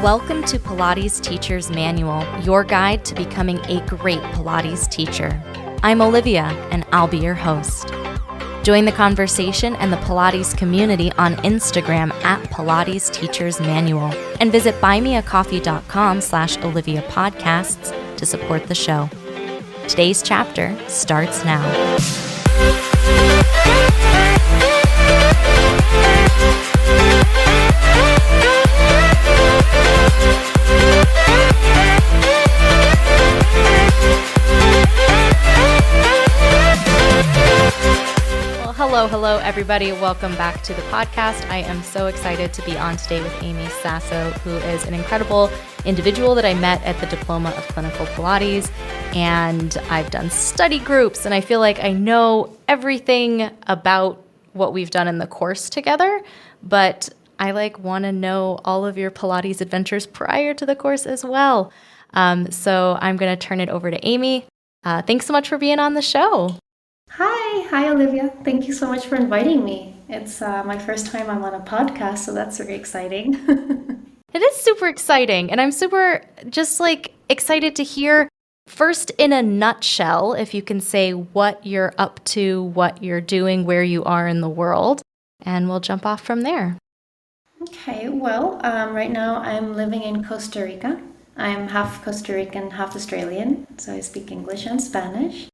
Welcome to Pilates Teacher's Manual, your guide to becoming a great Pilates teacher. I'm Olivia, and I'll be your host. Join the conversation and the Pilates community on Instagram at Pilates Teacher's Manual, and visit buymeacoffee.com/Olivia Podcasts to support the show. Today's chapter starts now. Hello, everybody. Welcome back to the podcast. I am so excited to be on today with Amy Sasso, who is an incredible individual that I met at the Diploma of Clinical Pilates. And I've done study groups, and I feel like I know everything about what we've done in the course together, but I want to know all of your Pilates adventures prior to the course as well. So I'm going to turn it over to Amy. Thanks so much for being on the show. Hi Olivia. Thank you so much for inviting me. It's my first time I'm on a podcast, so that's very exciting. It is super exciting, and I'm super excited to hear first in a nutshell, if you can say what you're up to, what you're doing, where you are in the world, and we'll jump off from there. Okay, well, right now I'm living in Costa Rica. I'm half Costa Rican, half Australian, so I speak English and Spanish.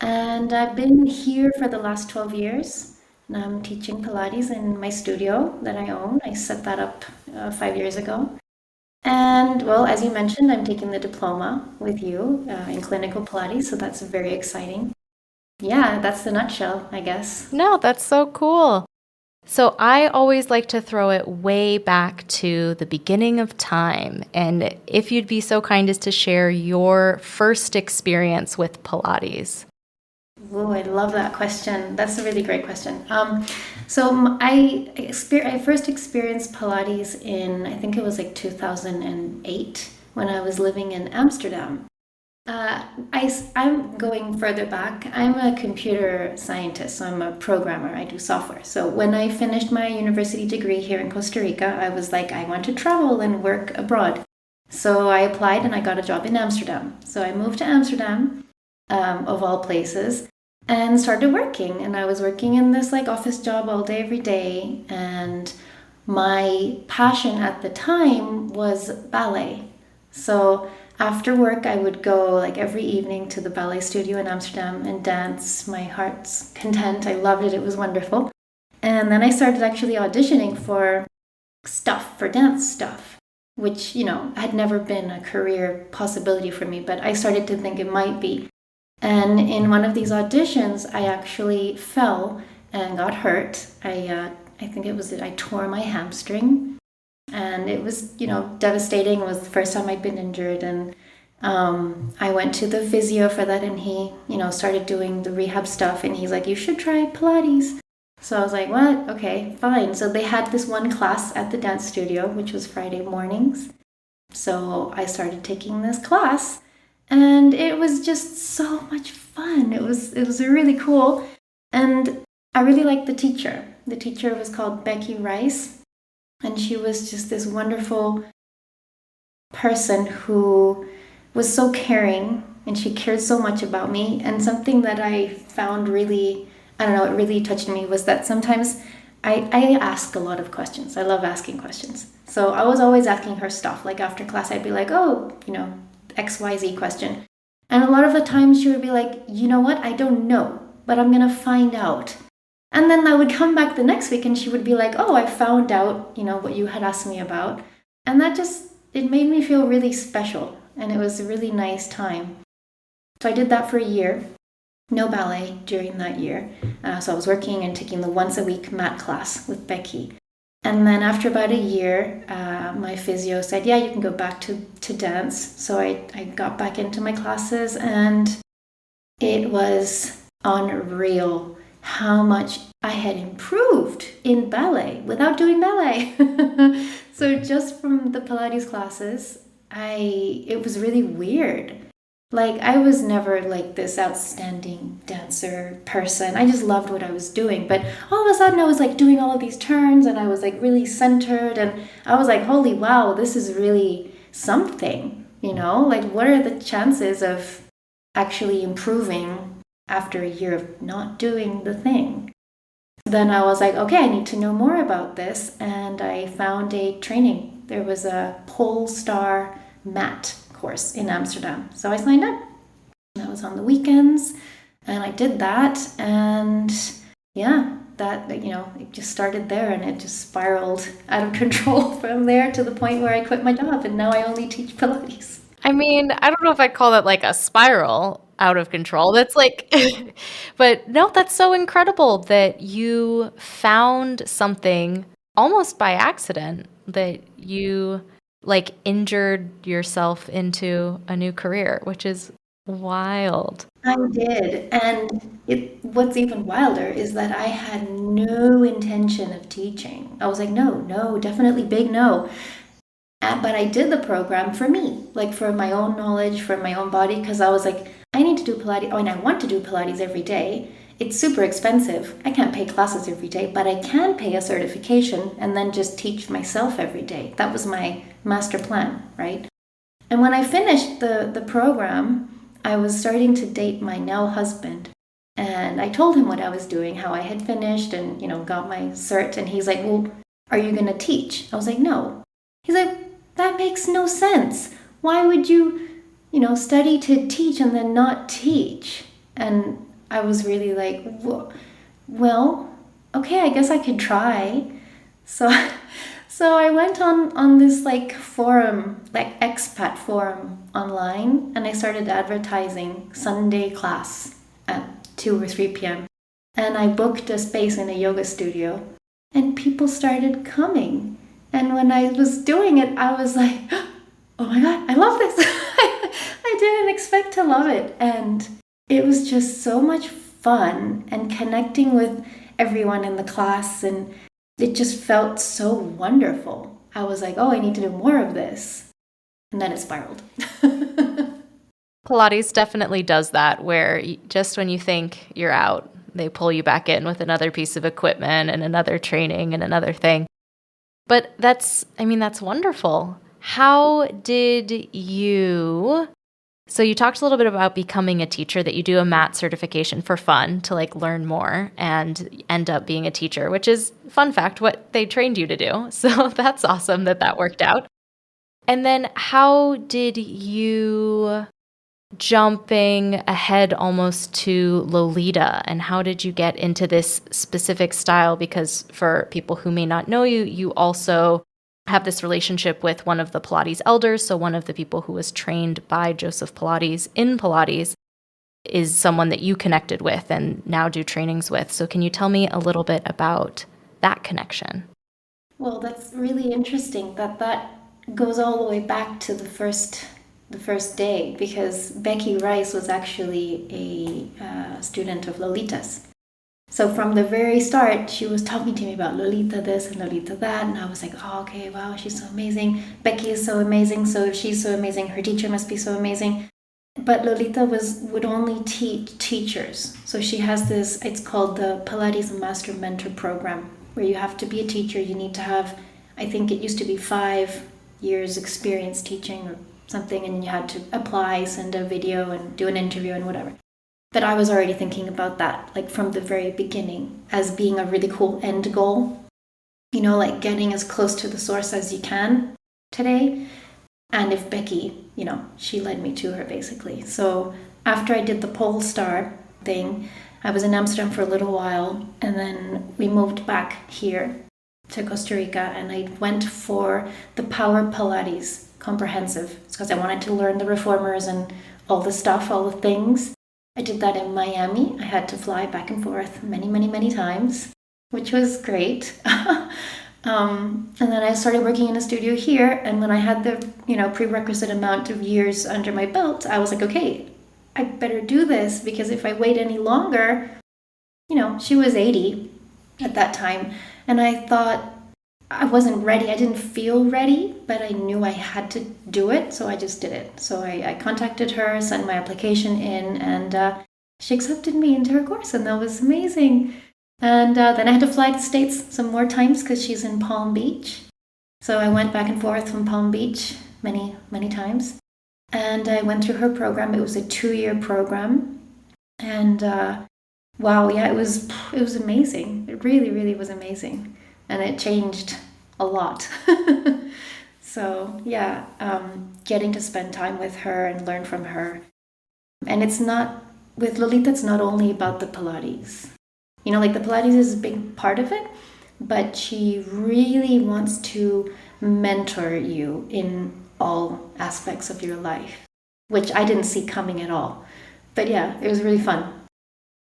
And I've been here for the last 12 years, and I'm teaching Pilates in my studio that I own. I set that up 5 years ago. And, well, as you mentioned, I'm taking the diploma with you in clinical Pilates, so that's very exciting. Yeah, that's the nutshell, I guess. No, that's so cool. So I always like to throw it way back to the beginning of time. And if you'd be so kind as to share your first experience with Pilates. Oh, I love that question. That's a really great question. I first experienced Pilates in, I think it was 2008 when I was living in Amsterdam. I'm going further back. I'm a computer scientist, so I'm a programmer. I do software. So when I finished my university degree here in Costa Rica, I was like, I want to travel and work abroad. So I applied and I got a job in Amsterdam. So I moved to Amsterdam, of all places, and started working. And I was working in this office job all day, every day. And my passion at the time was ballet. So after work, I would go every evening to the ballet studio in Amsterdam and dance my heart's content. I loved it. It was wonderful. And then I started actually auditioning for dance stuff, which, had never been a career possibility for me, but I started to think it might be. And in one of these auditions, I actually fell and got hurt. I think I tore my hamstring. And it was, devastating. It was the first time I'd been injured. And I went to the physio for that, and he, started doing the rehab stuff. And he's like, you should try Pilates. So I was like, what? Okay, fine. So they had this one class at the dance studio, which was Friday mornings. So I started taking this class, and it was just so much fun. It was really cool. And I really liked the teacher. The teacher was called Becky Rice. And she was just this wonderful person who was so caring, and she cared so much about me. And something that I found really, it really touched me was that sometimes I ask a lot of questions. I love asking questions. So I was always asking her stuff. After class, I'd be like, XYZ question. And a lot of the times she would be like, you know what? I don't know, but I'm going to find out. And then I would come back the next week and she would be like, oh, I found out, what you had asked me about. And that it made me feel really special. And it was a really nice time. So I did that for a year. No ballet during that year. So I was working and taking the once a week mat class with Becky. And then after about a year, my physio said, yeah, you can go back to dance. So I got back into my classes, and it was unreal how much I had improved in ballet without doing ballet. So just from the Pilates classes, it was really weird. Like, I was never like this outstanding dancer person. I just loved what I was doing. But all of a sudden, I was like doing all of these turns and I was like really centered. And I was like, holy wow, this is really something, you know? Like, what are the chances of actually improving after a year of not doing the thing? Then I was like, okay, I need to know more about this. And I found a training. There was a pole star mat course in Amsterdam. So I signed up. That was on the weekends. And I did that. And yeah, that, it just started there and it just spiraled out of control from there to the point where I quit my job. And now I only teach Pilates. I mean, I don't know if I'd call that like a spiral out of control. That's like, but no, that's so incredible that you found something almost by accident, that you like injured yourself into a new career, which is wild. I did. And what's even wilder is that I had no intention of teaching. I was like, no, no, definitely big no. But I did the program for me, like for my own knowledge, for my own body, because I was like, I need to do Pilates. Oh, and I want to do Pilates every day. It's super expensive. I can't pay classes every day, but I can pay a certification and then just teach myself every day. That was my master plan, right? And when I finished the program, I was starting to date my now husband. And I told him what I was doing, how I had finished and, got my cert. And he's like, well, are you going to teach? I was like, no. He's like, that makes no sense. Why would you, study to teach and then not teach? And I was really like, well, okay, I guess I could try. So I went on this like forum, like expat forum online, and I started advertising Sunday class at 2 or 3 p.m. And I booked a space in a yoga studio and people started coming. And when I was doing it, I was like, oh my God, I love this. I didn't expect to love it. And it was just so much fun and connecting with everyone in the class. And it just felt so wonderful. I was like, oh, I need to do more of this. And then it spiraled. Pilates definitely does that, where just when you think you're out, they pull you back in with another piece of equipment and another training and another thing. But that's wonderful. How did you, so you talked a little bit about becoming a teacher, that you do a mat certification for fun to like learn more and end up being a teacher, which is, fun fact, what they trained you to do. So that's awesome that worked out. And then how did you, jumping ahead almost to Lolita, and how did you get into this specific style? Because for people who may not know you, you also have this relationship with one of the Pilates elders. So one of the people who was trained by Joseph Pilates in Pilates is someone that you connected with and now do trainings with. So can you tell me a little bit about that connection? Well, that's really interesting that goes all the way back to the first day, because Becky Rice was actually a student of Lolita's. So from the very start, she was talking to me about Lolita this and Lolita that, and I was like, oh, okay, wow, she's so amazing. Becky is so amazing, so if she's so amazing, her teacher must be so amazing. But Lolita would only teach teachers. So she has this, it's called the Pilates Master Mentor Program, where you have to be a teacher. You need to have, I think it used to be 5 years experience teaching or something, and you had to apply, send a video and do an interview and whatever. But I was already thinking about that, like from the very beginning, as being a really cool end goal, like getting as close to the source as you can today. And if Becky, she led me to her basically. So after I did the pole star thing, I was in Amsterdam for a little while, and then we moved back here to Costa Rica, and I went for the Power Pilates Comprehensive. It's because I wanted to learn the reformers and all the stuff, all the things. I did that in Miami. I had to fly back and forth many, many, many times, which was great. And then I started working in a studio here, and when I had the prerequisite amount of years under my belt, I was like, okay, I better do this, because if I wait any longer, she was 80 at that time, and I thought, I wasn't ready. I didn't feel ready, but I knew I had to do it, so I just did it. So I contacted her, sent my application in, and she accepted me into her course, and that was amazing. And then I had to fly to the States some more times because she's in Palm Beach. So I went back and forth from Palm Beach many, many times. And I went through her program. It was a 2-year program. And wow, yeah, it was amazing. It really, really was amazing. And it changed a lot. So yeah, getting to spend time with her and learn from her. And it's not, with Lolita, it's not only about the Pilates. You know, like the Pilates is a big part of it, but she really wants to mentor you in all aspects of your life, which I didn't see coming at all. But yeah, it was really fun.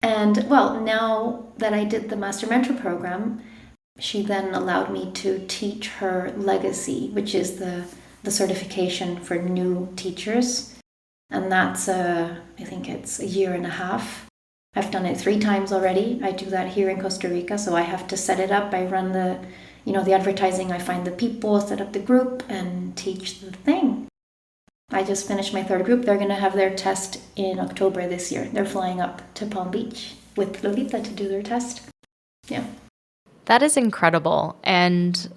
And well, now that I did the Master Mentor program, she then allowed me to teach her Legacy, which is the certification for new teachers. And that's, I think it's 1.5 years. I've done it 3 times already. I do that here in Costa Rica, so I have to set it up. I run the advertising, I find the people, set up the group, and teach the thing. I just finished my 3rd group. They're going to have their test in October this year. They're flying up to Palm Beach with Lolita to do their test. Yeah. That is incredible. And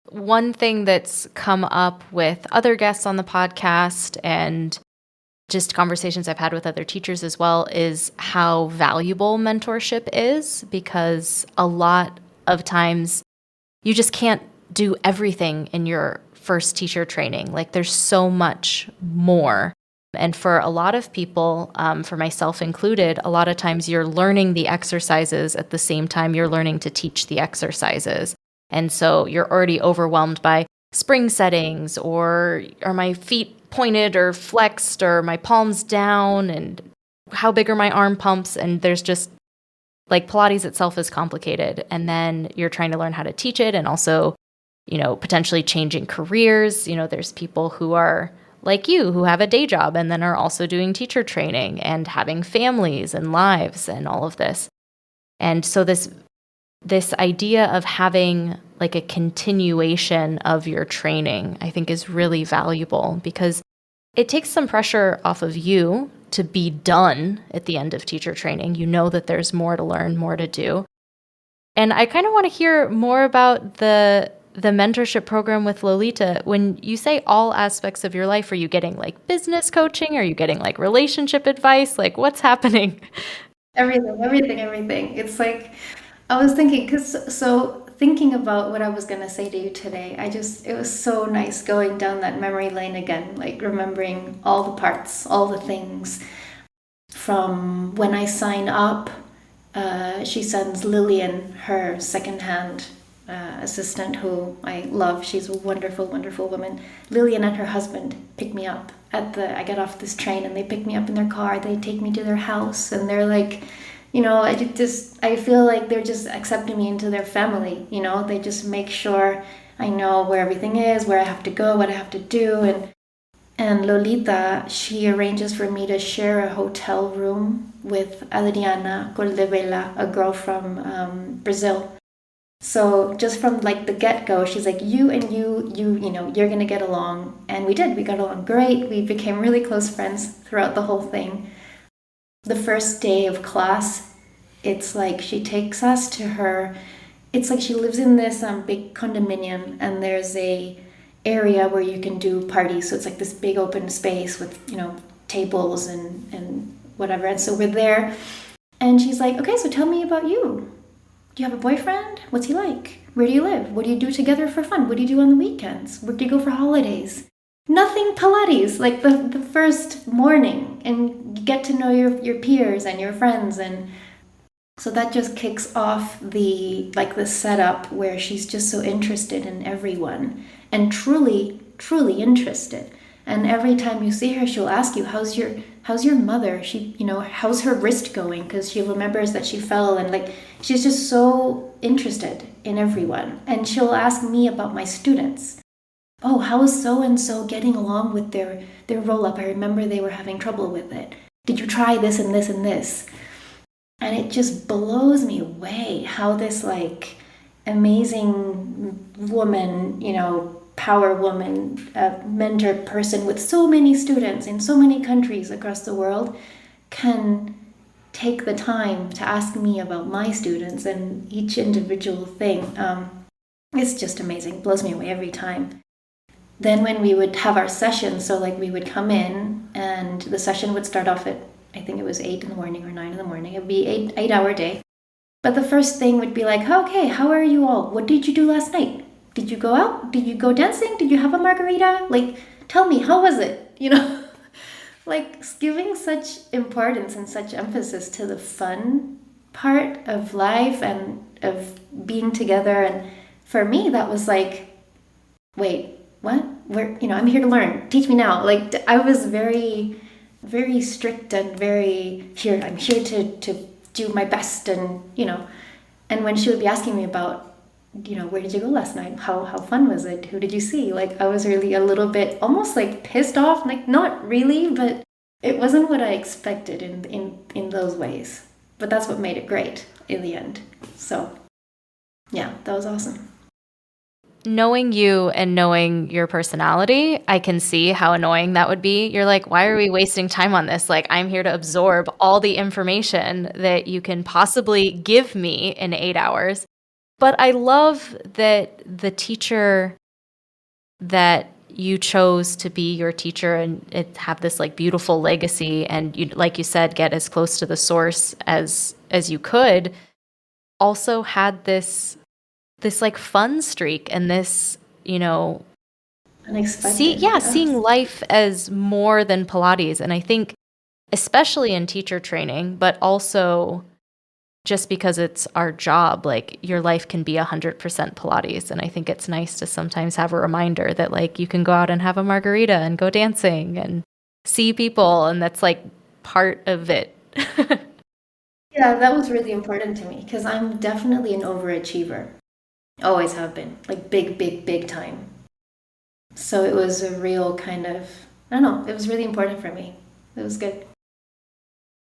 one thing that's come up with other guests on the podcast and just conversations I've had with other teachers as well is how valuable mentorship is, because a lot of times you just can't do everything in your first teacher training. Like there's so much more. And for a lot of people, for myself included, a lot of times you're learning the exercises at the same time you're learning to teach the exercises. And so you're already overwhelmed by spring settings, or are my feet pointed or flexed, or my palms down, and how big are my arm pumps? And there's just, like, Pilates itself is complicated. And then you're trying to learn how to teach it, and also, potentially changing careers. There's people who are like you, who have a day job and then are also doing teacher training and having families and lives and all of this. And so this idea of having like a continuation of your training, I think is really valuable, because it takes some pressure off of you to be done at the end of teacher training. You know that there's more to learn, more to do. And I kind of want to hear more about the mentorship program with Lolita. When you say all aspects of your life, are you getting like business coaching? Are you getting like relationship advice? Like what's happening? Everything. It's like, I was thinking, thinking about what I was going to say to you today, it was so nice going down that memory lane again, like remembering all the parts, all the things. From when I sign up, she sends Lillian, her secondhand assistant, who I love. She's a wonderful, wonderful woman. Lillian and her husband pick me up I get off this train and they pick me up in their car. They take me to their house, and they're like, I feel like they're just accepting me into their family. They just make sure I know where everything is, where I have to go, what I have to do. And Lolita, she arranges for me to share a hotel room with Adriana Coldevela, a girl from Brazil. So just from like the get-go, she's like, you and you're going to get along. And we did. We got along great. We became really close friends throughout the whole thing. The first day of class, it's like she takes us to her. It's like she lives in this big condominium, and there's a area where you can do parties. So it's like this big open space with, tables and whatever. And so we're there, and she's like, okay, so tell me about you. Do you have a boyfriend? What's he like? Where do you live? What do you do together for fun? What do you do on the weekends? Where do you go for holidays? Nothing Pilates, like the first morning, and you get to know your peers and your friends. And so that just kicks off the setup where she's just so interested in everyone, and truly, truly interested. And every time you see her, she'll ask you, how's your mother? She, how's her wrist going? Because she remembers that she fell, and she's just so interested in everyone. And she'll ask me about my students. Oh, how is so-and-so getting along with their roll-up? I remember they were having trouble with it. Did you try this and this and this? And it just blows me away how this amazing woman, power woman, mentor person with so many students in so many countries across the world can take the time to ask me about my students and each individual thing. It's just amazing. It blows me away every time. Then when we would have our session, so like we would come in and the session would start off at, I think it was 8 in the morning or 9 in the morning. It would be 8-hour day. But the first thing would be like, okay, how are you all? What did you do last night? Did you go out? Did you go dancing? Did you have a margarita? Like, tell me, how was it? Like giving such importance and such emphasis to the fun part of life and of being together. And for me, that was like, wait, what? I'm here to learn. Teach me now. Like, I was very, very strict and I'm here to do my best. And when she would be asking me about, where did you go last night? How fun was it? Who did you see? Like, I was really a little bit almost like pissed off, like not really, but it wasn't what I expected in those ways. But that's what made it great in the end. So yeah, that was awesome. Knowing you and knowing your personality, I can see how annoying that would be. You're like, why are we wasting time on this? Like, I'm here to absorb all the information that you can possibly give me in 8 hours. But I love that the teacher that you chose to be your teacher and have this like beautiful legacy, and you, like you said, get as close to the source as you could, also had this like fun streak and this, unexpected. Seeing life as more than Pilates. And I think especially in teacher training, but also just because it's our job, like your life can be 100% Pilates. And I think it's nice to sometimes have a reminder that like you can go out and have a margarita and go dancing and see people. And that's like part of it. Yeah, that was really important to me because I'm definitely an overachiever. Always have been, like big, big, big time. So it was a real kind of, I don't know, it was really important for me. It was good.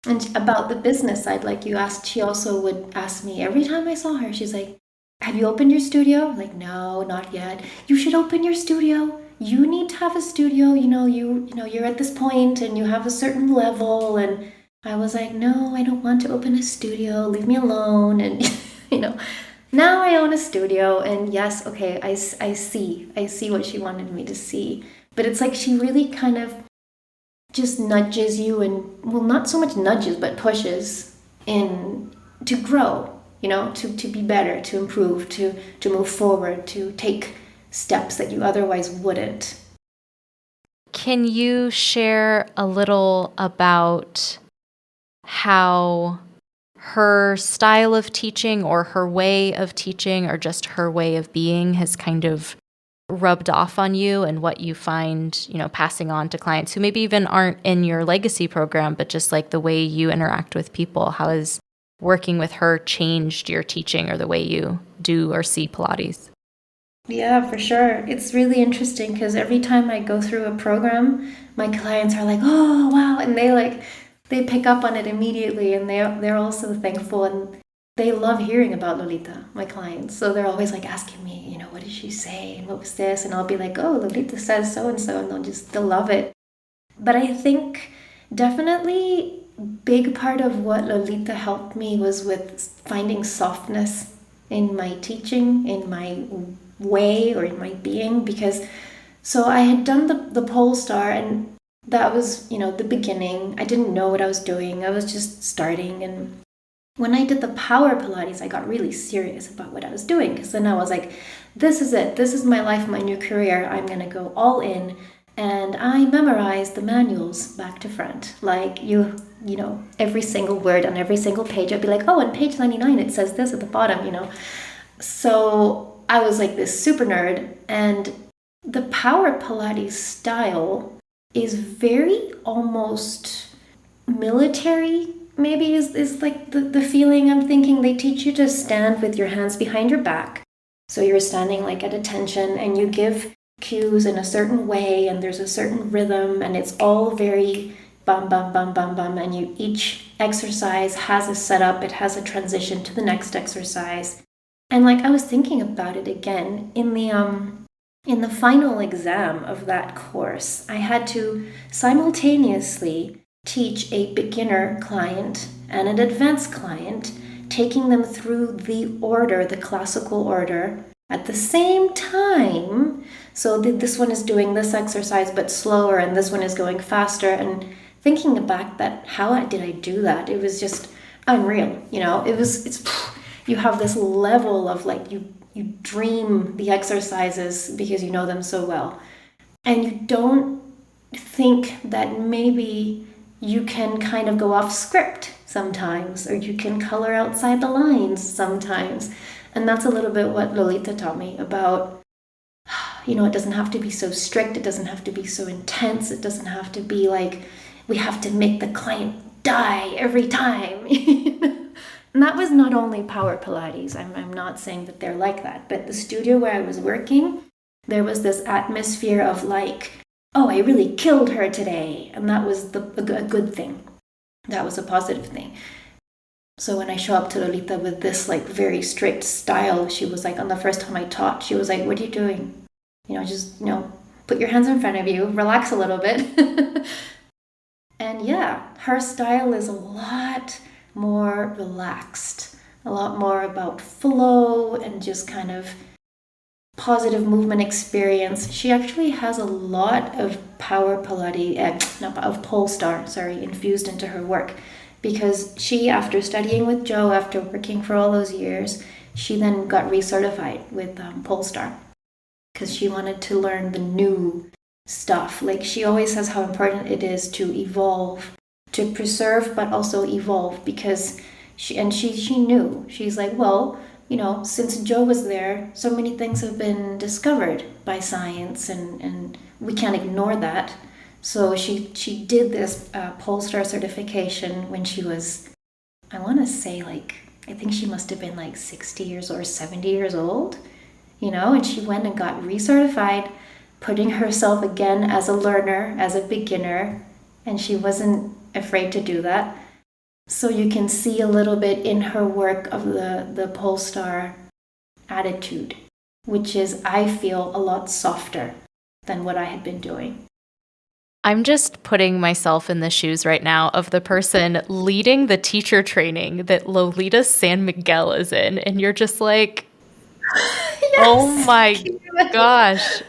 And about the business side, like you asked, she also would ask me every time I saw her, she's like, have you opened your studio? I'm like, no, not yet. You should open your studio. You need to have a studio. You're at this point and you have a certain level. And I was like, no, I don't want to open a studio. Leave me alone. And, now I own a studio, and yes, okay, I see what she wanted me to see. But it's like she really kind of just nudges you and, well, not so much nudges, but pushes in to grow, to be better, to improve, to move forward, to take steps that you otherwise wouldn't. Can you share a little about how her style of teaching or her way of teaching or just her way of being has kind of rubbed off on you and what you find, passing on to clients who maybe even aren't in your legacy program, but just like the way you interact with people? How has working with her changed your teaching or the way you do or see Pilates? Yeah, for sure. It's really interesting because every time I go through a program, my clients are like, oh, wow. And they pick up on it immediately, and they're also thankful, and they love hearing about Lolita, my clients. So they're always like asking me, what did she say and what was this? And I'll be like, oh, Lolita says so and so, and they'll love it. But I think definitely big part of what Lolita helped me was with finding softness in my teaching, in my way, or in my being, because so I had done the pole star, and that was, the beginning. I didn't know what I was doing. I was just starting. And when I did the power Pilates, I got really serious about what I was doing, because then I was like, this is it. This is my life, my new career. I'm going to go all in. And I memorized the manuals back to front. Like every single word on every single page. I'd be like, oh, on page 99, it says this at the bottom, So I was like this super nerd. And the power Pilates style is very almost military, maybe is like the feeling I'm thinking. They teach you to stand with your hands behind your back. So you're standing like at attention, and you give cues in a certain way, and there's a certain rhythm, and it's all very bum, bum, bum, bum, bum. And each exercise has a setup, it has a transition to the next exercise. And like I was thinking about it again in the final exam of that course, I had to simultaneously teach a beginner client and an advanced client, taking them through the order, the classical order, at the same time. So this one is doing this exercise but slower, and this one is going faster. And thinking back, that how did I do that? It was just unreal. You have this level of like you dream the exercises because you know them so well, and you don't think that maybe you can kind of go off script sometimes, or you can color outside the lines sometimes. And that's a little bit what Lolita taught me about, it doesn't have to be so strict, it doesn't have to be so intense, it doesn't have to be like we have to make the client die every time. And that was not only Power Pilates. I'm not saying that they're like that, but the studio where I was working, there was this atmosphere of like, oh, I really killed her today. And that was a good thing. That was a positive thing. So when I show up to Lolita with this like very strict style, she was like, on the first time I taught, she was like, what are you doing? Just put your hands in front of you, relax a little bit. And yeah, her style is a lot more relaxed, a lot more about flow and just kind of positive movement experience. She actually has a lot of Power Pilates, of Polestar, infused into her work, because she, after studying with Joe, after working for all those years, she then got recertified with Polestar because she wanted to learn the new stuff. Like, she always says how important it is to evolve, to preserve, but also evolve, because she knew, she's like, well, since Joe was there, so many things have been discovered by science, and we can't ignore that. So she did this Polestar certification when she was, I want to say, like, I think she must have been like 60 years or 70 years old, and she went and got recertified, putting herself again as a learner, as a beginner, and she wasn't afraid to do that. So you can see a little bit in her work of the Polestar attitude, which is, I feel, a lot softer than what I had been doing. I'm just putting myself in the shoes right now of the person leading the teacher training that Lolita San Miguel is in. And you're just like, yes, oh my gosh.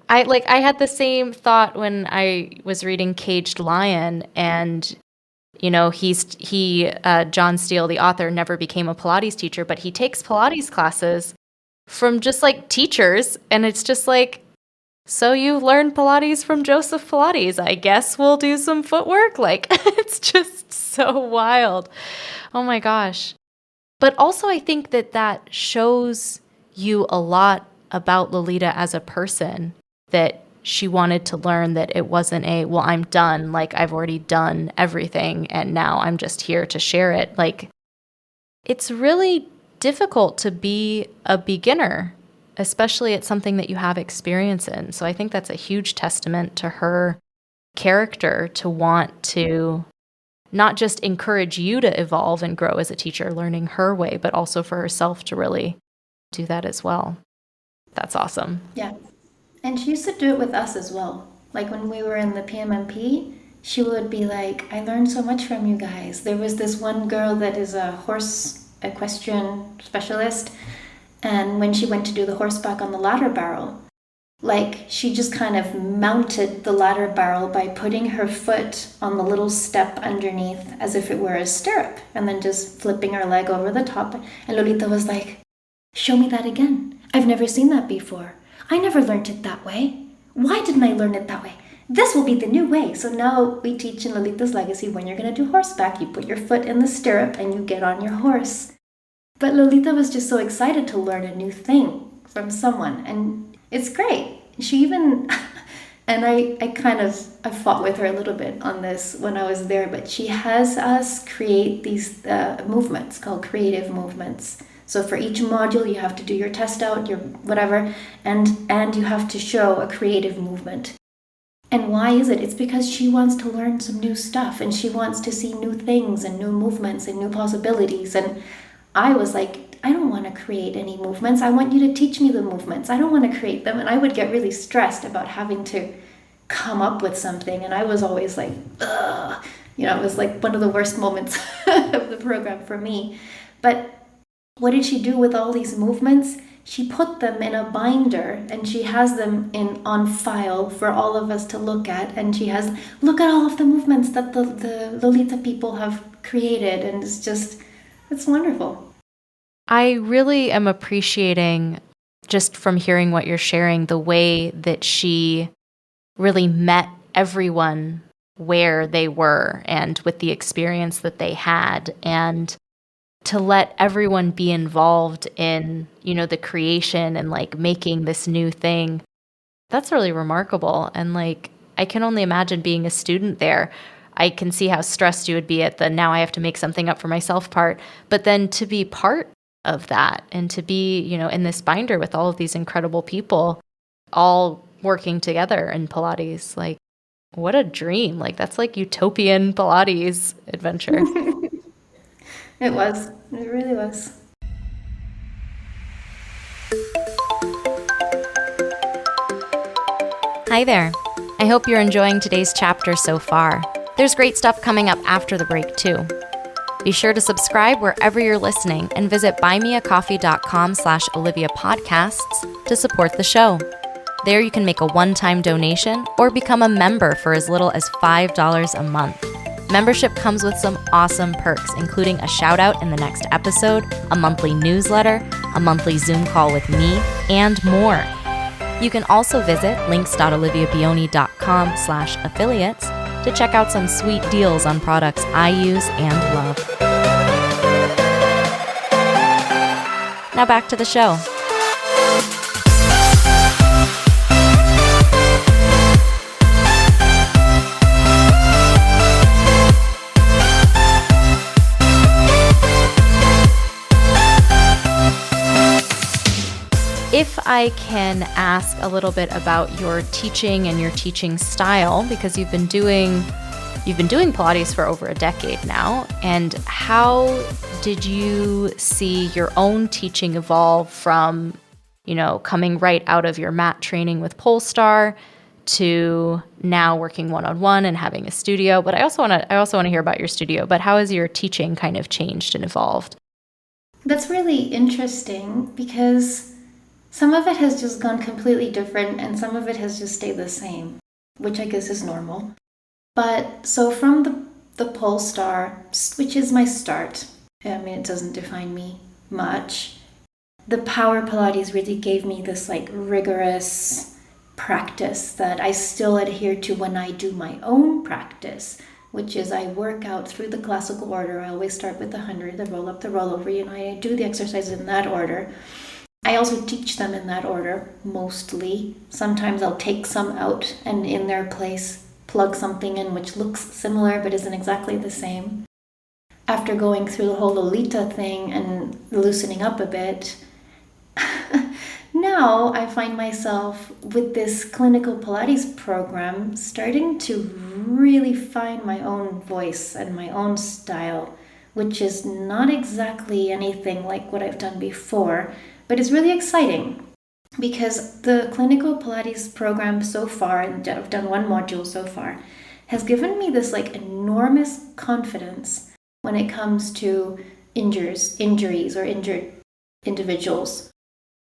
I had the same thought when I was reading Caged Lion, and John Steele, the author, never became a Pilates teacher, but he takes Pilates classes from just like teachers, and it's just like, so you learned Pilates from Joseph Pilates, I guess we'll do some footwork. Like, it's just so wild. Oh my gosh. But also, I think that shows you a lot about Lolita as a person, that she wanted to learn that it wasn't well, I'm done. Like, I've already done everything and now I'm just here to share it. Like, it's really difficult to be a beginner, especially at something that you have experience in. So I think that's a huge testament to her character, to want to not just encourage you to evolve and grow as a teacher, learning her way, but also for herself to really do that as well. That's awesome. Yeah. And she used to do it with us as well. Like when we were in the PMMP, she would be like, I learned so much from you guys. There was this one girl that is a horse equestrian specialist, and when she went to do the horseback on the ladder barrel, like, she just kind of mounted the ladder barrel by putting her foot on the little step underneath as if it were a stirrup, and then just flipping her leg over the top. And Lolita was like, show me that again. I've never seen that before. I never learned it that way. Why didn't I learn it that way? This will be the new way. So now we teach in Lolita's Legacy, when you're going to do horseback, you put your foot in the stirrup and you get on your horse. But Lolita was just so excited to learn a new thing from someone, and it's great. She even, and I fought with her a little bit on this when I was there, but she has us create these movements called creative movements. So for each module, you have to do your test out, your whatever, and you have to show a creative movement. And why is it? It's because she wants to learn some new stuff, and she wants to see new things and new movements and new possibilities. And I was like, I don't want to create any movements. I want you to teach me the movements. I don't want to create them. And I would get really stressed about having to come up with something. And I was always like, ugh. It was like one of the worst moments of the program for me. But what did she do with all these movements? She put them in a binder, and she has them on file for all of us to look at. And she has, look at all of the movements that the Lolita people have created. And it's wonderful. I really am appreciating, just from hearing what you're sharing, the way that she really met everyone where they were and with the experience that they had, and to let everyone be involved in, the creation and like making this new thing. That's really remarkable. And like, I can only imagine being a student there. I can see how stressed you would be at the now I have to make something up for myself part, but then to be part of that and to be, in this binder with all of these incredible people all working together in Pilates, like, what a dream. Like, that's like utopian Pilates adventure. It was. It really was. Hi there. I hope you're enjoying today's chapter so far. There's great stuff coming up after the break, too. Be sure to subscribe wherever you're listening and visit buymeacoffee.com/Olivia Podcasts to support the show. There you can make a one-time donation or become a member for as little as $5 a month. Membership comes with some awesome perks, including a shout-out in the next episode, a monthly newsletter, a monthly Zoom call with me, and more. You can also visit links.oliviabioni.com/affiliates to check out some sweet deals on products I use and love. Now back to the show. If I can ask a little bit about your teaching and your teaching style, because you've been doing Pilates for over a decade now, and how did you see your own teaching evolve from, coming right out of your mat training with Polestar to now working one-on-one and having a studio? But I also want to hear about your studio, but how has your teaching kind of changed and evolved? That's really interesting because some of it has just gone completely different and some of it has just stayed the same, which I guess is normal. But so from the Polestar, which is my start, it doesn't define me much. The Power Pilates really gave me this like rigorous practice that I still adhere to when I do my own practice, which is I work out through the classical order. I always start with the 100, the roll up, the roll over, I do the exercises in that order. I also teach them in that order, mostly. Sometimes I'll take some out and in their place plug something in which looks similar but isn't exactly the same. After going through the whole Lolita thing and loosening up a bit, now I find myself with this clinical Pilates program starting to really find my own voice and my own style, which is not exactly anything like what I've done before. But it's really exciting because the clinical Pilates program so far, and I've done one module so far, has given me this like enormous confidence when it comes to injuries or injured individuals.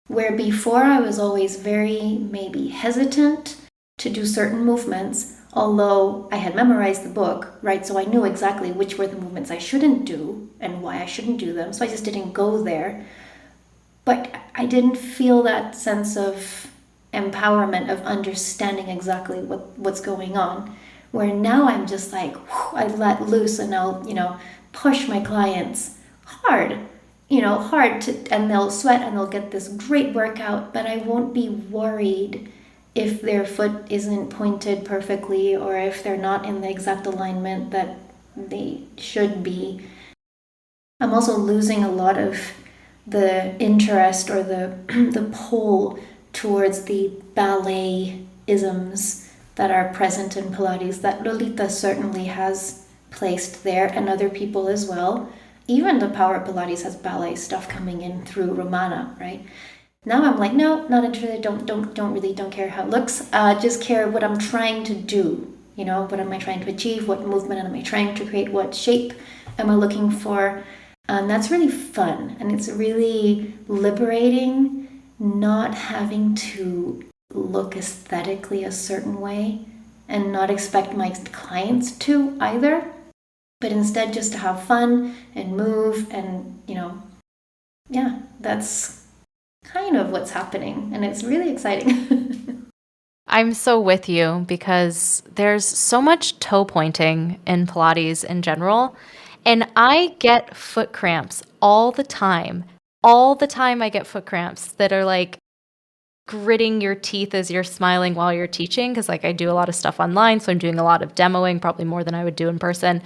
Where before I was always very maybe hesitant to do certain movements, although I had memorized the book, right? So I knew exactly which were the movements I shouldn't do and why I shouldn't do them. So I just didn't go there. But I didn't feel that sense of empowerment of understanding exactly what's going on. Where now I'm just like, I let loose and I'll, push my clients hard, and they'll sweat and they'll get this great workout, but I won't be worried if their foot isn't pointed perfectly or if they're not in the exact alignment that they should be. I'm also losing a lot of the interest or the pull towards the ballet isms that are present in Pilates that Lolita certainly has placed there, and other people as well. even the Power Pilates has ballet stuff coming in through Romana, right? Now I'm like, no, not interested. Don't care how it looks. Just care what I'm trying to do. What am I trying to achieve? What movement am I trying to create? What shape am I looking for? That's really fun, and it's really liberating not having to look aesthetically a certain way and not expect my clients to either, but instead just to have fun and move and, yeah, that's kind of what's happening, and it's really exciting. I'm so with you because there's so much toe pointing in Pilates in general. And I get foot cramps all the time. All the time I get foot cramps that are like gritting your teeth as you're smiling while you're teaching. Because like I do a lot of stuff online. So I'm doing a lot of demoing, probably more than I would do in person.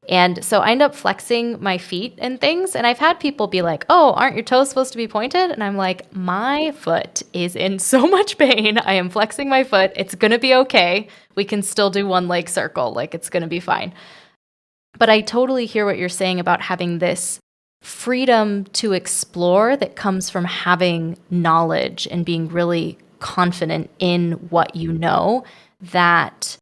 And so I end up flexing my feet and things. And I've had people be like, oh, aren't your toes supposed to be pointed? And I'm like, my foot is in so much pain. I am flexing my foot. It's going to be okay. We can still do one leg circle. Like it's going to be fine. But I totally hear what you're saying about having this freedom to explore that comes from having knowledge and being really confident in what you know, that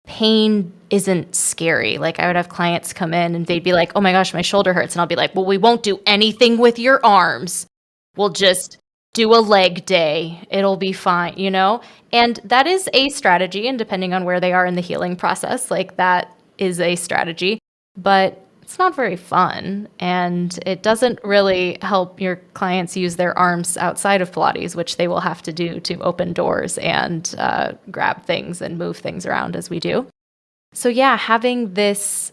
pain isn't scary. Like I would have clients come in and they'd be like, oh my gosh, my shoulder hurts. And I'll be like, well, we won't do anything with your arms. We'll just do a leg day. It'll be fine, And that is a strategy. And depending on where they are in the healing process, like that is a strategy. But it's not very fun, and it doesn't really help your clients use their arms outside of Pilates, which they will have to do to open doors and grab things and move things around as we do. So yeah, having this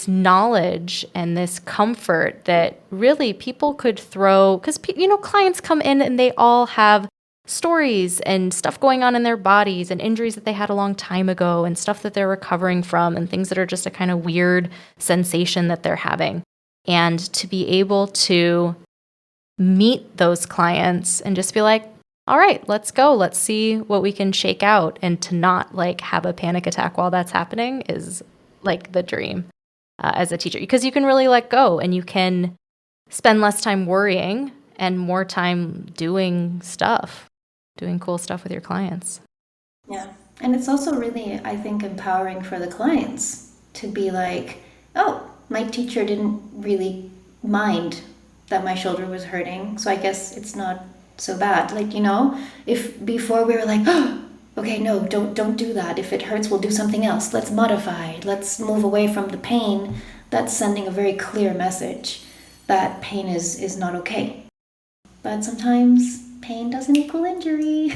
knowledge and this comfort that really people could throw, because clients come in and they all have stories and stuff going on in their bodies and injuries that they had a long time ago and stuff that they're recovering from and things that are just a kind of weird sensation that they're having. And to be able to meet those clients and just be like, all right, let's go. Let's see what we can shake out. And to not like have a panic attack while that's happening is like the dream as a teacher, because you can really let go and you can spend less time worrying and more time doing cool stuff with your clients. Yeah. And it's also really, I think, empowering for the clients to be like, oh, my teacher didn't really mind that my shoulder was hurting, so I guess it's not so bad. Like, if before we were like, oh, okay, no, don't do that. If it hurts, we'll do something else. Let's modify. Let's move away from the pain. That's sending a very clear message that pain is not okay. But sometimes pain doesn't equal injury.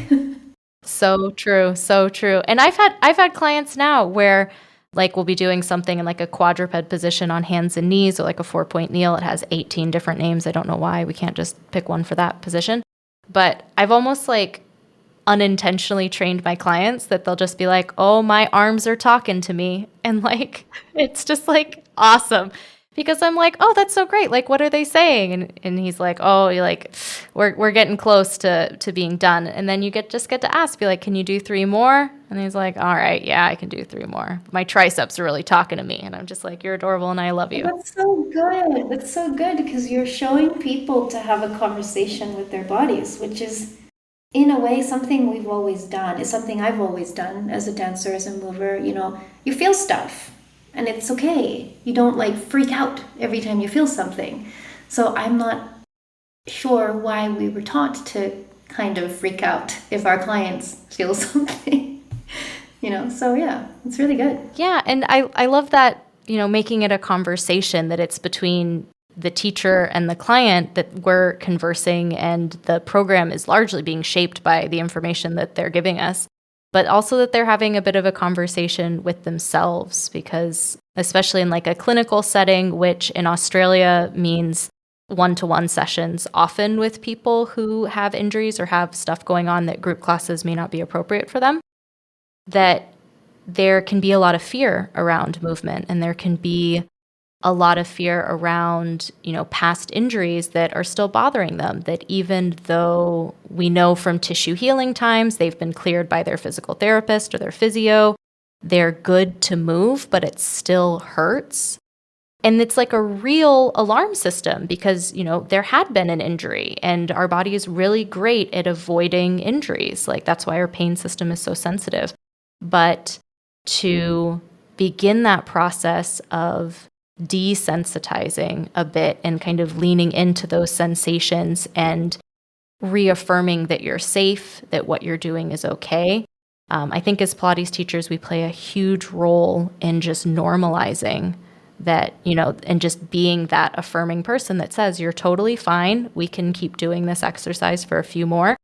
So true. So true. And I've had clients now where like we'll be doing something in like a quadruped position on hands and knees or like a 4-point kneel. It has 18 different names. I don't know why. We can't just pick one for that position. But I've almost like unintentionally trained my clients that they'll just be like, oh, my arms are talking to me. And like, it's just like awesome. Because I'm like, oh, that's so great. Like, what are they saying? And he's like, oh, you're like, we're getting close to being done. And then you just get to ask, be like, can you do 3 more? And he's like, all right, yeah, I can do 3 more. My triceps are really talking to me. And I'm just like, you're adorable and I love you. That's so good. That's so good because you're showing people to have a conversation with their bodies, which is, in a way, something we've always done. It's something I've always done as a dancer, as a mover. You feel stuff. And it's okay. You don't like freak out every time you feel something. So I'm not sure why we were taught to kind of freak out if our clients feel something. So yeah, it's really good. Yeah, and I love that, making it a conversation, that it's between the teacher and the client, that we're conversing and the program is largely being shaped by the information that they're giving us. But also that they're having a bit of a conversation with themselves, because especially in like a clinical setting, which in Australia means one-to-one sessions, often with people who have injuries or have stuff going on that group classes may not be appropriate for them, that there can be a lot of fear around movement, and there can be a lot of fear around, past injuries that are still bothering them, that even though we know from tissue healing times, they've been cleared by their physical therapist or their physio, they're good to move, but it still hurts. And it's like a real alarm system because, there had been an injury and our body is really great at avoiding injuries. Like that's why our pain system is so sensitive. But to begin that process of desensitizing a bit and kind of leaning into those sensations and reaffirming that you're safe, that what you're doing is okay. I think as Pilates teachers, we play a huge role in just normalizing that, and just being that affirming person that says, you're totally fine. We can keep doing this exercise for a few more.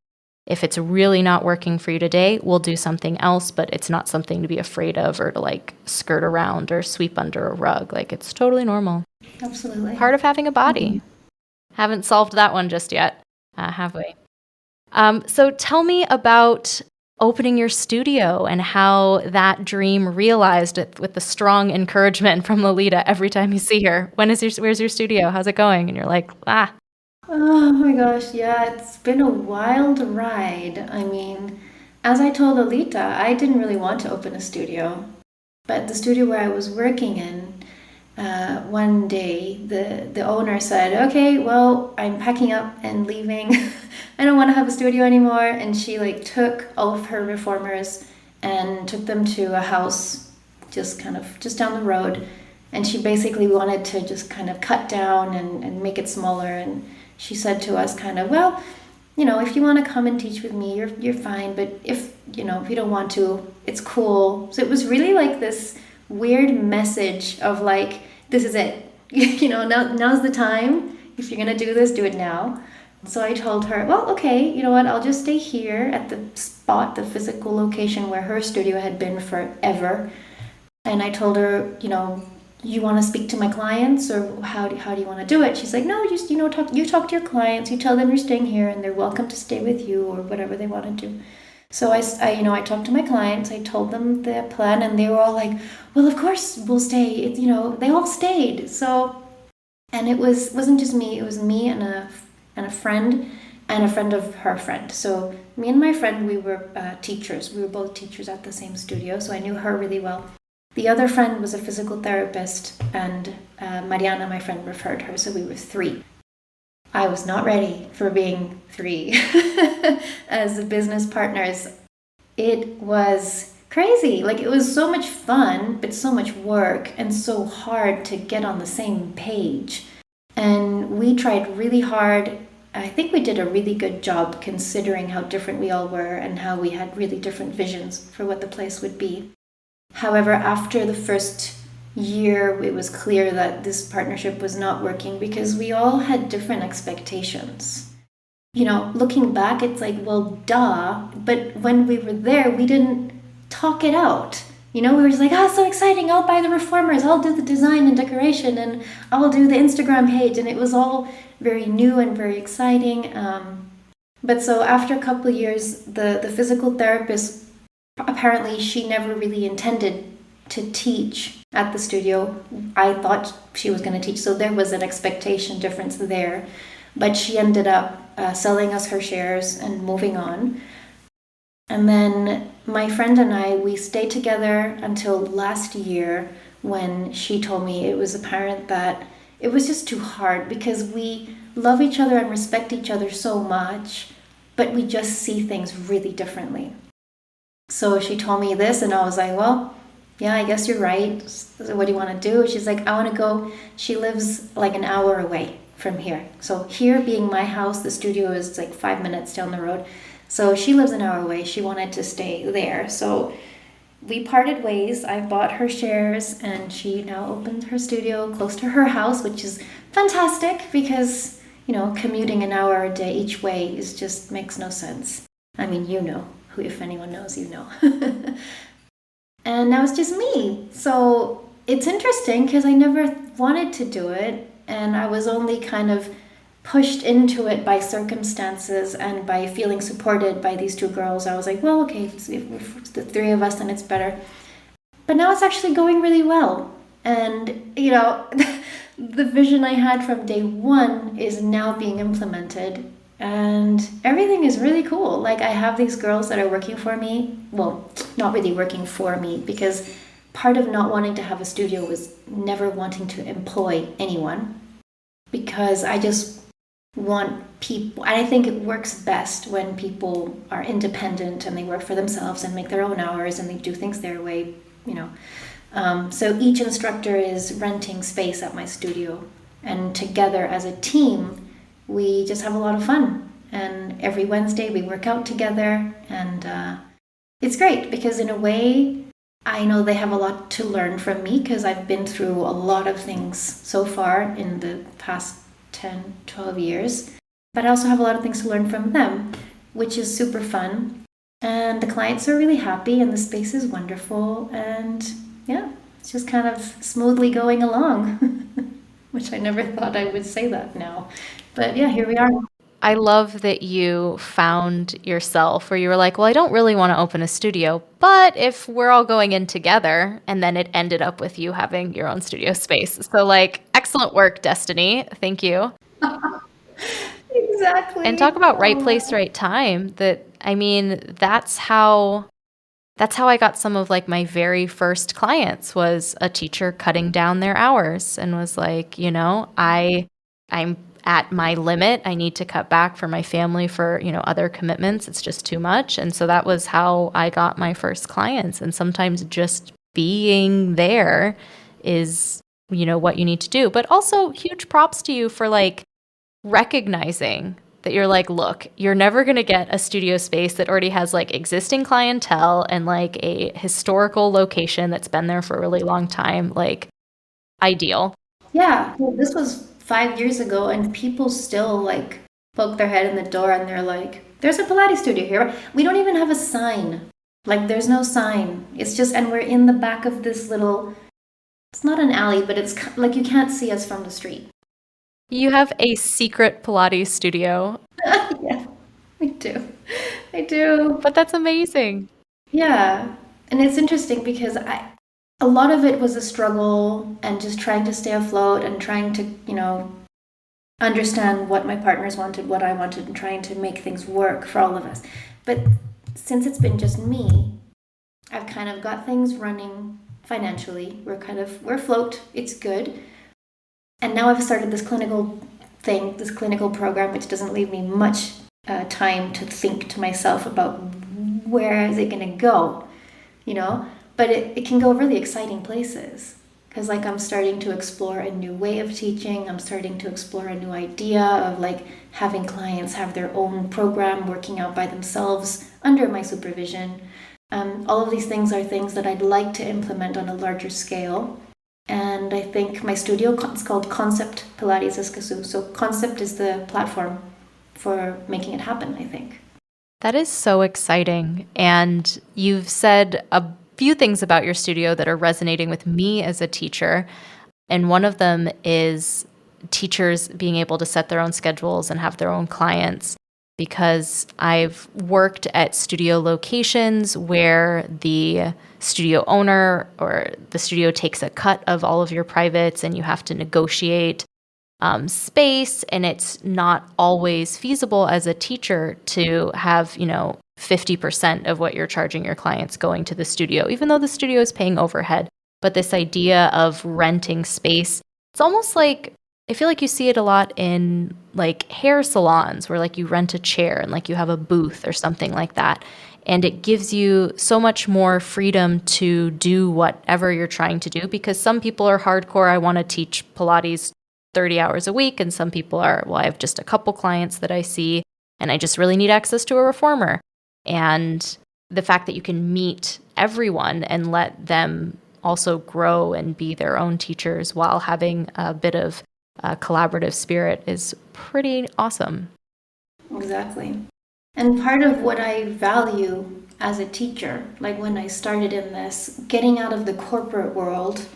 If it's really not working for you today, we'll do something else, but it's not something to be afraid of or to like skirt around or sweep under a rug. Like it's totally normal. Absolutely. Part of having a body. Haven't solved that one just yet, have we? So tell me about opening your studio and how that dream realized it with the strong encouragement from Lolita every time you see her. Where's your studio? How's it going? And you're like, Oh my gosh, yeah, it's been a wild ride. I mean, as I told Lolita, I didn't really want to open a studio, but the studio where I was working in, one day the owner said, okay, well, I'm packing up and leaving. I don't want to have a studio anymore. And she like took all of her reformers and took them to a house just down the road. And she basically wanted to just kind of cut down and make it smaller. And she said to us kind of, well, if you want to come and teach with me, you're fine. But if you don't want to, it's cool. So it was really like this weird message of like, this is it. Now's the time. If you're going to do this, do it now. So I told her, well, okay, you know what? I'll just stay here at the spot, the physical location where her studio had been forever. And I told her, you want to speak to my clients or how do you want to do it? She's like, no, just, talk to your clients. You tell them you're staying here and they're welcome to stay with you or whatever they want to do. So I talked to my clients, I told them the plan and they were all like, well, of course we'll stay. They all stayed. So, and it wasn't just me, it was me and a friend and a friend of her friend. So me and my friend, we were teachers. We were both teachers at the same studio. So I knew her really well. The other friend was a physical therapist and Mariana, my friend, referred her. So we were 3. I was not ready for being 3 as business partners. It was crazy. Like it was so much fun, but so much work and so hard to get on the same page. And we tried really hard. I think we did a really good job considering how different we all were and how we had really different visions for what the place would be. However, after the first year, it was clear that this partnership was not working because we all had different expectations. Looking back, it's like, well, duh. But when we were there, we didn't talk it out. We were just like, so exciting. I'll buy the reformers. I'll do the design and decoration and I'll do the Instagram page. And it was all very new and very exciting. But so after a couple of years, the physical therapist, apparently she never really intended to teach at the studio. I thought she was going to teach, so there was an expectation difference there. But she ended up selling us her shares and moving on. And then my friend and I, we stayed together until last year when she told me it was apparent that it was just too hard because we love each other and respect each other so much, but we just see things really differently. So she told me this and I was like, well, yeah, I guess you're right. So what do you want to do? She's like, I want to go. She lives like an hour away from here. So here being my house, the studio is like 5 minutes down the road. So she lives an hour away. She wanted to stay there. So we parted ways. I bought her shares and she now opened her studio close to her house, which is fantastic because, commuting an hour a day each way just makes no sense. I mean, if anyone knows, And now it's just me. So it's interesting because I never wanted to do it. And I was only kind of pushed into it by circumstances and by feeling supported by these 2 girls. I was like, well, okay, if it's the 3 of us, then it's better. But now it's actually going really well. And, the vision I had from day 1 is now being implemented. And everything is really cool. Like I have these girls that are working for me. Well, not really working for me because part of not wanting to have a studio was never wanting to employ anyone, because I just want people, I think it works best when people are independent and they work for themselves and make their own hours and they do things their way, you know. So each instructor is renting space at my studio, and together as a team, we just have a lot of fun. And every Wednesday we work out together, and it's great because in a way, I know they have a lot to learn from me because I've been through a lot of things so far in the past 10, 12 years. But I also have a lot of things to learn from them, which is super fun. And the clients are really happy and the space is wonderful. And yeah, it's just kind of smoothly going along, which I never thought I would say that now. But yeah, here we are. I love that you found yourself where you were like, well, I don't really want to open a studio, but if we're all going in together, and then it ended up with you having your own studio space. So like, excellent work, Destiny. Thank you. Exactly. And talk about right place, right time. That's how I got some of like my very first clients, was a teacher cutting down their hours and was like, I'm at my limit. I need to cut back for my family, for, other commitments. It's just too much. And so that was how I got my first clients. And sometimes just being there is, what you need to do. But also huge props to you for like recognizing that you're like, look, you're never going to get a studio space that already has like existing clientele and like a historical location that's been there for a really long time. Like, ideal. Yeah, well, this was 5 years ago, and people still like poke their head in the door and they're like, there's a Pilates studio here. We don't even have a sign. Like, there's no sign. It's just, and we're in the back of this little, it's not an alley, but it's like you can't see us from the street. You have a secret Pilates studio. Yeah, I do. I do. But that's amazing. Yeah. And it's interesting because a lot of it was a struggle and just trying to stay afloat and trying to, understand what my partners wanted, what I wanted, and trying to make things work for all of us. But since it's been just me, I've kind of got things running financially. We're afloat. It's good. And now I've started this clinical program, which doesn't leave me much time to think to myself about where is it going to go, But it can go really exciting places, because like I'm starting to explore a new way of teaching. I'm starting to explore a new idea of like having clients have their own program, working out by themselves under my supervision. All of these things are things that I'd like to implement on a larger scale. And I think my studio is called Concept Pilates Escazú. So Concept is the platform for making it happen, I think. That is so exciting. And you've said a few things about your studio that are resonating with me as a teacher. And one of them is teachers being able to set their own schedules and have their own clients, because I've worked at studio locations where the studio owner or the studio takes a cut of all of your privates and you have to negotiate space, and it's not always feasible as a teacher to have, 50% of what you're charging your clients going to the studio, even though the studio is paying overhead. But this idea of renting space, it's almost like, I feel like you see it a lot in like hair salons where like you rent a chair and like you have a booth or something like that. And it gives you so much more freedom to do whatever you're trying to do, because some people are hardcore. I want to teach Pilates 30 hours a week. And some people are, well, I have just a couple clients that I see and I just really need access to a reformer. And the fact that you can meet everyone and let them also grow and be their own teachers while having a bit of a collaborative spirit is pretty awesome. Exactly. And part of what I value as a teacher, like when I started in this, getting out of the corporate world,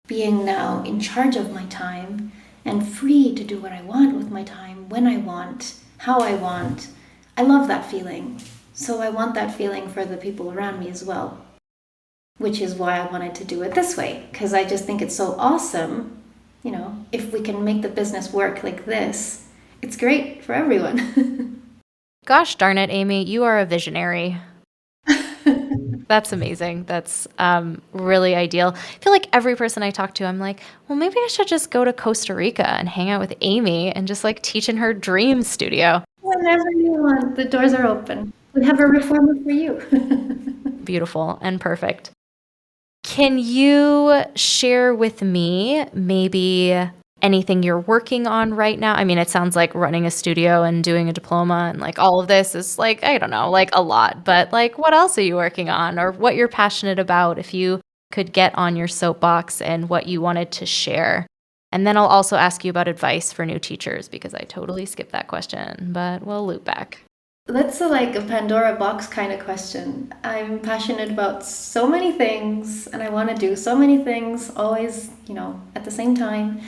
being now in charge of my time and free to do what I want with my time, when I want, how I want, I love that feeling. So I want that feeling for the people around me as well, which is why I wanted to do it this way, because I just think it's so awesome. If we can make the business work like this, it's great for everyone. Gosh darn it, Amy, you are a visionary. That's amazing. That's really ideal. I feel like every person I talk to, I'm like, well, maybe I should just go to Costa Rica and hang out with Amy and just like teach in her dream studio. Whenever you want, the doors are open. We have a reformer for you. Beautiful and perfect. Can you share with me maybe anything you're working on right now? I mean, it sounds like running a studio and doing a diploma and like all of this is like, I don't know, like a lot, but like what else are you working on or what you're passionate about if you could get on your soapbox and what you wanted to share? And then I'll also ask you about advice for new teachers because I totally skipped that question, but we'll loop back. That's like a Pandora box kind of question. I'm passionate about so many things and I want to do so many things always, at the same time.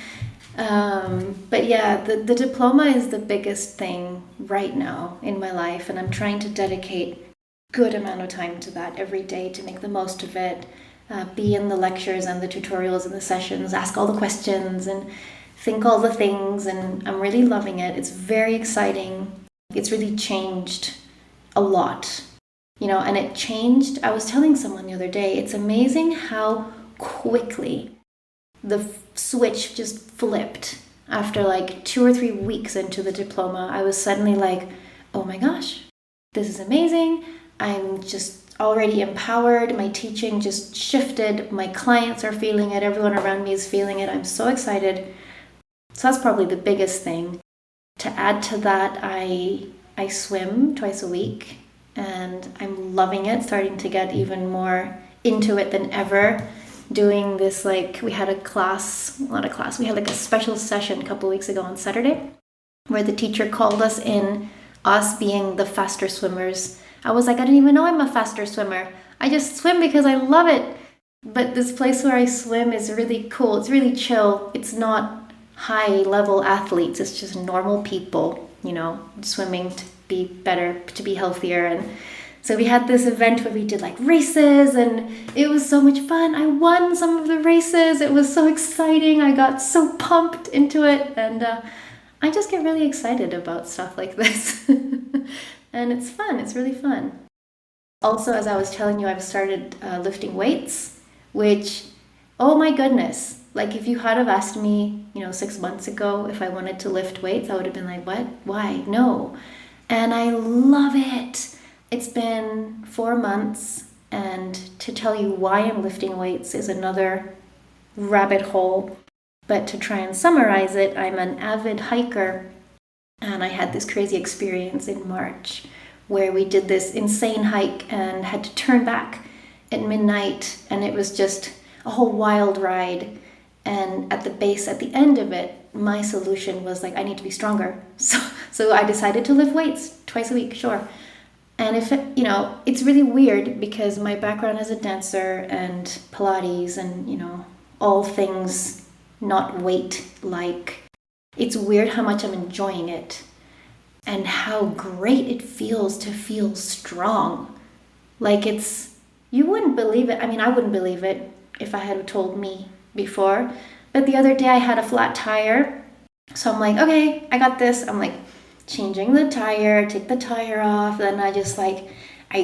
But yeah, the diploma is the biggest thing right now in my life, and I'm trying to dedicate good amount of time to that every day to make the most of it, be in the lectures and the tutorials and the sessions, ask all the questions and think all the things, and I'm really loving it. It's very exciting. It's really changed a lot, and it changed. I was telling someone the other day, it's amazing how quickly the switch just flipped. After like 2 or 3 weeks into the diploma, I was suddenly like, oh my gosh, this is amazing. I'm just already empowered. My teaching just shifted. My clients are feeling it. Everyone around me is feeling it. I'm so excited. So that's probably the biggest thing. To add to that, I swim twice a week and I'm loving it, starting to get even more into it than ever. Doing this, we had a class, not a class, we had like a special session a couple of weeks ago on Saturday where the teacher called us in, us being the faster swimmers. I was like, I didn't even know I'm a faster swimmer. I just swim because I love it. But this place where I swim is really cool. It's really chill. It's not high level athletes. It's just normal people, swimming to be better, to be healthier. And so we had this event where we did like races and it was so much fun. I won some of the races. It was so exciting. I got so pumped into it. And I just get really excited about stuff like this. And it's fun. It's really fun. Also, as I was telling you, I've started lifting weights, which, oh my goodness. Like if you had have asked me, 6 months ago if I wanted to lift weights, I would have been like, what? Why? No. And I love it. It's been 4 months, and to tell you why I'm lifting weights is another rabbit hole. But to try and summarize it, I'm an avid hiker, and I had this crazy experience in March where we did this insane hike and had to turn back at midnight, and it was just a whole wild ride. And at the base, at the end of it, my solution was like, I need to be stronger. So I decided to lift weights twice a week, sure. And it's really weird because my background as a dancer and Pilates and, all things not weight-like, it's weird how much I'm enjoying it and how great it feels to feel strong. Like you wouldn't believe it. I mean, I wouldn't believe it if I had told me before. But the other day I had a flat tire. So I'm like, okay, I got this. I'm like changing the tire, take the tire off. Then I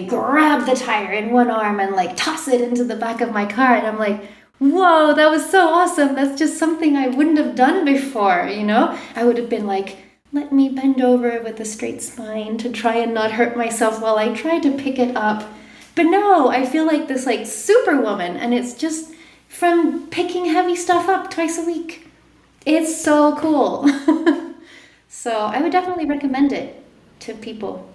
grab the tire in one arm and toss it into the back of my car. And I'm like, whoa, that was so awesome. That's just something I wouldn't have done before, I would have been like, let me bend over with a straight spine to try and not hurt myself while I try to pick it up. But no, I feel like this superwoman, and it's just from picking heavy stuff up twice a week. It's so cool. So I would definitely recommend it to people,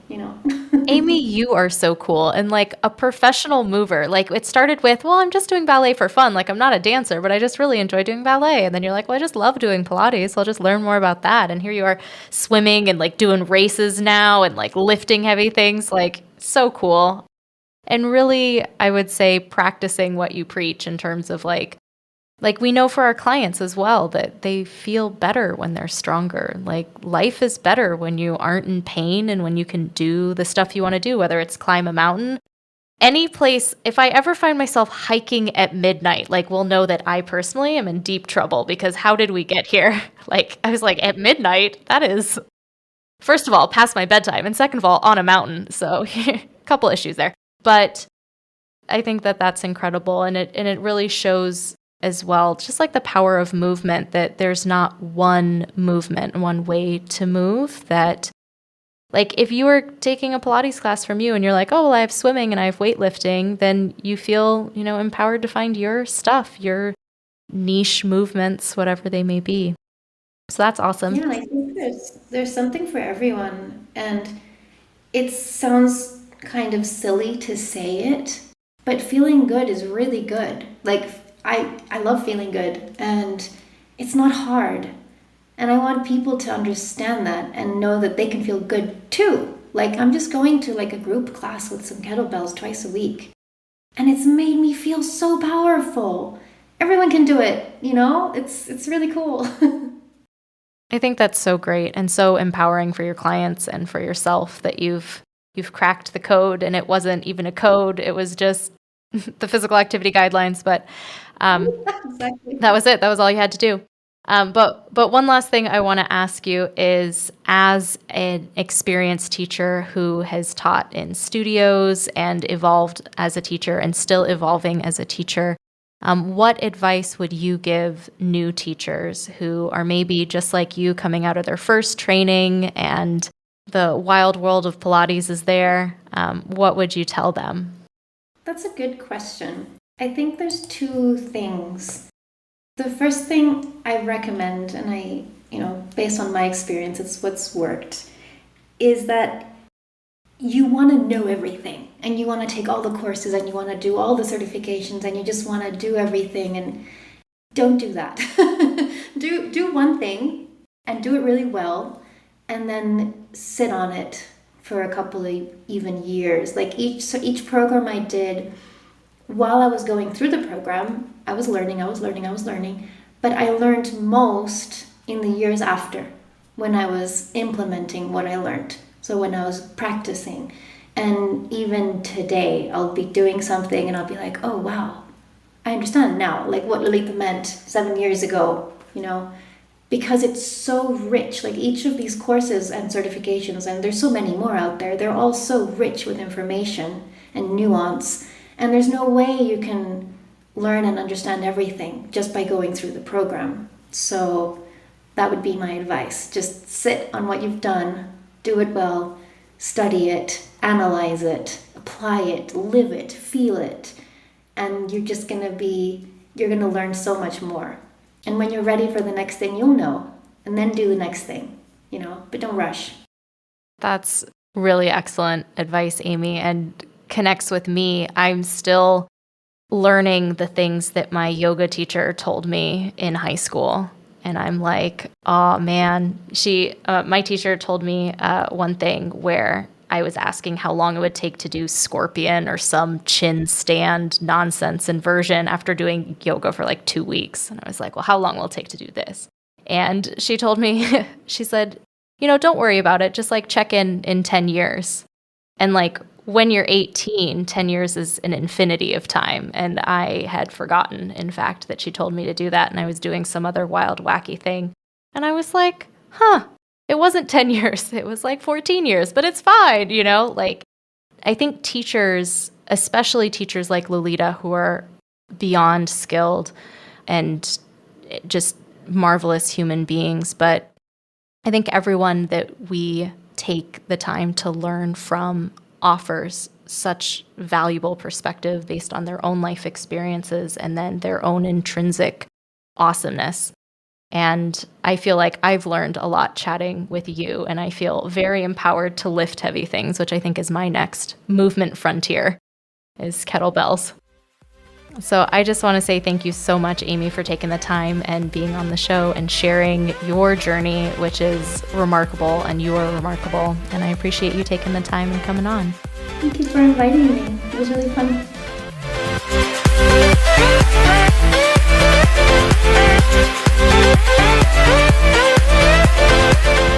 Amy, you are so cool and a professional mover. It started with, well, I'm just doing ballet for fun. I'm not a dancer, but I just really enjoy doing ballet. And then you're like, well, I just love doing Pilates, so I'll just learn more about that. And here you are swimming and doing races now and lifting heavy things. So cool. And really, I would say practicing what you preach in terms of we know for our clients as well that they feel better when they're stronger. Life is better when you aren't in pain and when you can do the stuff you want to do, whether it's climb a mountain. Any place, if I ever find myself hiking at midnight, we'll know that I personally am in deep trouble because how did we get here? I was like, at midnight, that is, first of all, past my bedtime, and second of all, on a mountain. So a couple issues there. But I think that that's incredible. And it really shows as well, just like the power of movement, that there's not one movement, one way to move. That like if you were taking a Pilates class from you and you're like, oh, well, I have swimming and I have weightlifting, then you feel, empowered to find your stuff, your niche movements, whatever they may be. So that's awesome. Yeah, I think there's something for everyone. And it sounds kind of silly to say it, but feeling good is really good. Like I love feeling good, and it's not hard. And I want people to understand that and know that they can feel good too. Like I'm just going to like a group class with some kettlebells twice a week, and it's made me feel so powerful. Everyone can do it, It's really cool. I think that's so great and so empowering for your clients and for yourself that you've cracked the code, and it wasn't even a code. It was just the physical activity guidelines, but Exactly. that was it. That was all you had to do. But one last thing I want to ask you is, as an experienced teacher who has taught in studios and evolved as a teacher and still evolving as a teacher, what advice would you give new teachers who are maybe just like you, coming out of their first training and the wild world of Pilates is there? What would you tell them? That's a good question. I think there's two things. The first thing I recommend, and I, based on my experience, it's what's worked, is that you want to know everything, and you want to take all the courses, and you want to do all the certifications, and you just want to do everything. And don't do that. do one thing and do it really well, and then sit on it for a couple of even years. Like each program I did, while I was going through the program, I was learning, but I learned most in the years after, when I was implementing what I learned. So when I was practicing. And even today, I'll be doing something and I'll be like, oh, wow, I understand now, like what Lolita meant 7 years ago, because it's so rich. Like each of these courses and certifications, and there's so many more out there, they're all so rich with information and nuance. And there's no way you can learn and understand everything just by going through the program. So that would be my advice. Just sit on what you've done, do it well, study it, analyze it, apply it, live it, feel it. And you're going to learn so much more. And when you're ready for the next thing, you'll know. And then do the next thing, but don't rush. That's really excellent advice, Amy, and connects with me. I'm still learning the things that my yoga teacher told me in high school. And I'm like, oh man, my teacher told me one thing where I was asking how long it would take to do scorpion or some chin stand nonsense inversion after doing yoga for like 2 weeks. And I was like, well, how long will it take to do this? And she told me, she said, don't worry about it. Just like check in 10 years. And like when you're 18, 10 years is an infinity of time. And I had forgotten, in fact, that she told me to do that. And I was doing some other wild, wacky thing. And I was like, it wasn't 10 years. It was like 14 years, but it's fine, Like, I think teachers, especially teachers like Lolita, who are beyond skilled and just marvelous human beings. But I think everyone that we take the time to learn from offers such valuable perspective based on their own life experiences and then their own intrinsic awesomeness. And I feel like I've learned a lot chatting with you, and I feel very empowered to lift heavy things, which I think is my next movement frontier, is kettlebells. So I just want to say thank you so much, Amy, for taking the time and being on the show and sharing your journey, which is remarkable, and you are remarkable. And I appreciate you taking the time and coming on. Thank you for inviting me. It was really fun.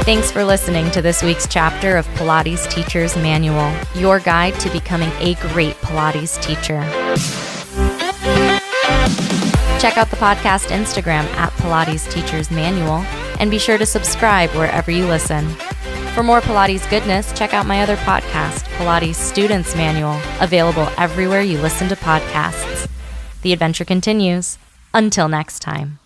Thanks for listening to this week's chapter of Pilates Teacher's Manual, your guide to becoming a great Pilates teacher. Check out the podcast Instagram at Pilates Teacher's Manual, and be sure to subscribe wherever you listen. For more Pilates goodness, check out my other podcast, Pilates Student's Manual, available everywhere you listen to podcasts. The adventure continues. Until next time.